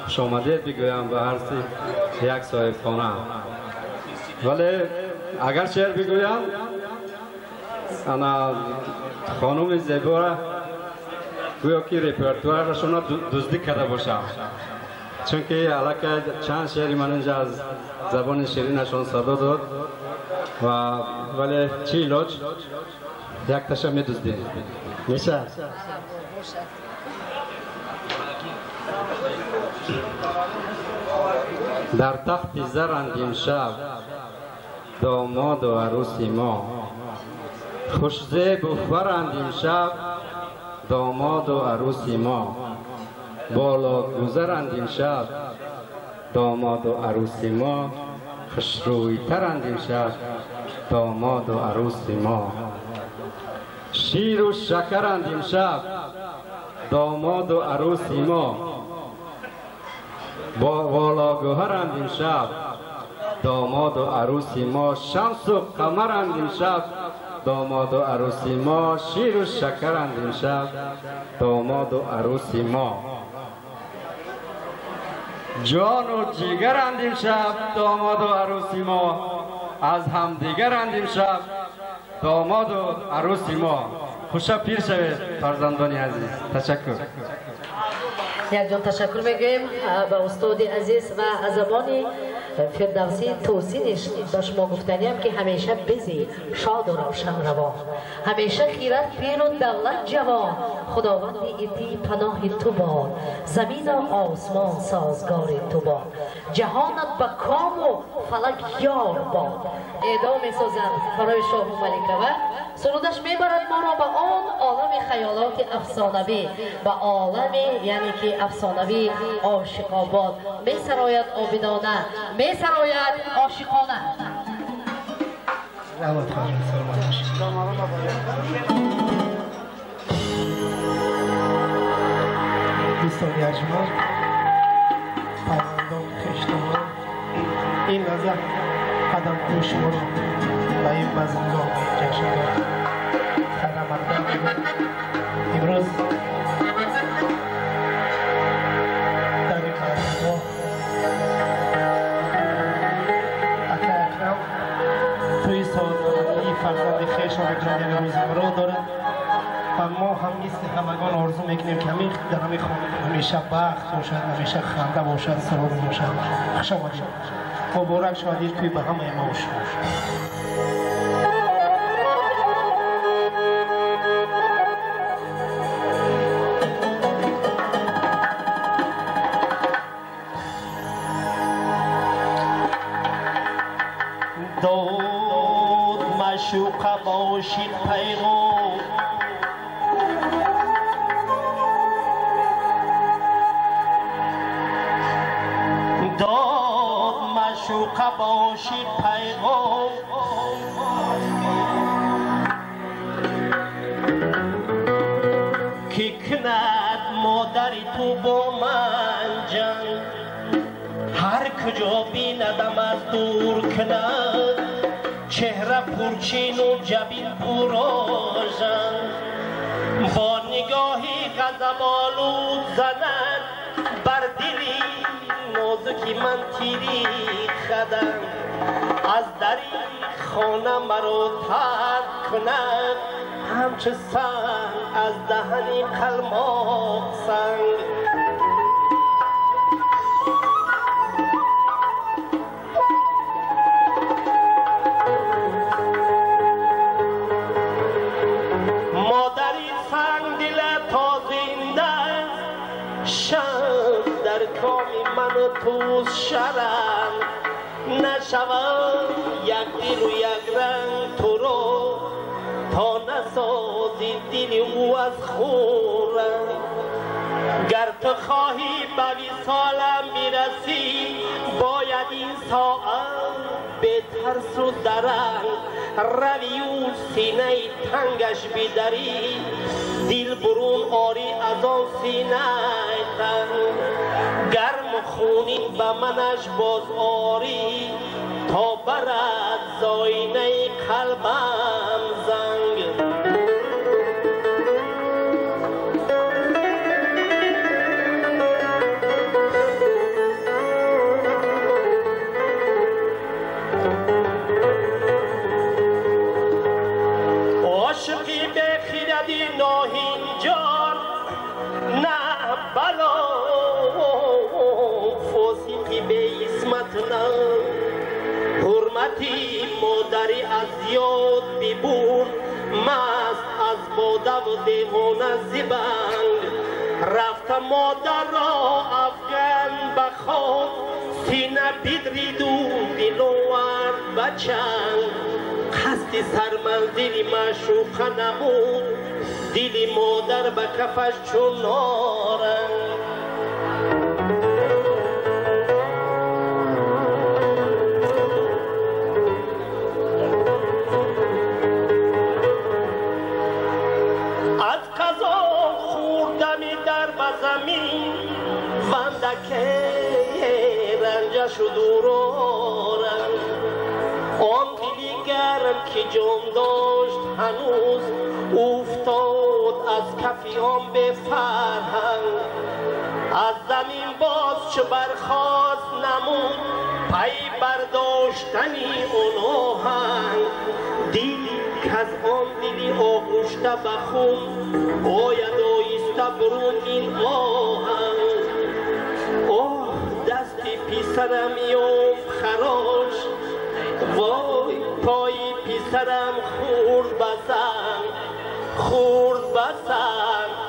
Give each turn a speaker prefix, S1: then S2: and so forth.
S1: خوش آمدید بگویم به هر یک صاحب خانه. ولی اگر شعر بگویم انا خانم زیبا را گویا که رپرتوارشون دزدی کرده باشم، چون که علاقه چند شعری من اینجا از زبان شیرینشون صدا داد و ولی چی علاج یک تاشا می دزدید میشه. در تخت زرند امشب داماد و عروس ما، خوش زیب و خورند امشب داماد و عروس ما، بالا گذرند امشب داماد و عروس ما، خوشروی ترند امشب داماد و عروس ما، شیر و شکرند امشب داماد و عروس ما، بالا گوهرند امشب داماد و عروس ما، شمس و قمرند امشب داماد و عروس ما، شیر و شکرند امشب داماد و عروس ما، جان و جیگرند امشب داماد و عروس ما، از همدیگرند امشب داماد و عروس ما. خوشا پیر شوید فرزندان عزیز. تشکر.
S2: یک جان تشکر میگویم به استاد عزیز و از زبان فردوسی توصیلش به شما گفتنیم که همیشه بزی شاد و روشن روان، همیشه خیرت پیر و دولت جوان، خداوند ایتی پناه تو باد، زمین و آسمان سازگار تو باد، جهانت به کام و فلک یار باد. ادامه سازد برای شاه و ملکه و سرودش میبرد ما را به آن عالم خیالات افسانوی، به عالم یعنی که افسانوی عاشق آباد می سراید آبدانه، می سراید عاشقانه.
S3: دوستان ارجمند، فرزندان خویشتنان، این لحظه قدم پوش ما را به این بزمگاه جشنگاه خدمتگاه می‌کنیم. امروز در این بزمگاه اکا اکرم توی سالگرد فرزند خویش را جان امروز مرا دارد و ما هم مثل همگان آرزو میکنیم که در همین خانه همیشه بخت باشد، همیشه خنده باشد، سرور باشد. خوش آمدید. مبارک شادی توی به همه ما باشد. داد مشوق باشید پیغام، داد مشوق باشید پیغام، که کند مادری تو با من جنگ، هر کجا بیندم از دور کند، چهره پرچین و جبین پرآژن، با نگاهی غضب آلود زند بر دلی نازکی من تیری خدم، از دری خانه مرا ترک کند، همچه سنگ از دهنی قلماق سنگ. مادری سنگ دل تا زنده شم، در کامی من و توز شرم، نشود یک دل و یک رنگ تو رو، تا نسازی دل او از خورم. گر تو خواهی به وصالم میرسی، باید این ساعت به ترس و درنگ روی و سینه تنگش بدری، دل برون آری از آن سینه تنگ، گرم خونی به منش باز آری، تا برد زاینه قلبم زنگ. عاشقی به خیردی ناهین جان نه بلا فاسقی به اسمت نه حرمتی مادری از یاد ببرد مست از باده و دیوانه زبنگ رفت مادر را افغان به خواب سینه بدرید و دل آورد به چنگ قصد سرمنزل معشوقه نمود دل مادر به کفش چون نارنگ از قضا خوردمی در بزمین وندکه رنجش و دورارم آن دلی گرم که جام داشت هنوز افتاد از کفیام به فرهنگ از زمین باز چه برخواست نمود پی برداشتنی اون آهنگ دیلی که از آن دلی آغوشته بخون باید آیسته برون این آهنگ آه دستی پیسرم یافت خراش وای پای پیسرم خورد بسن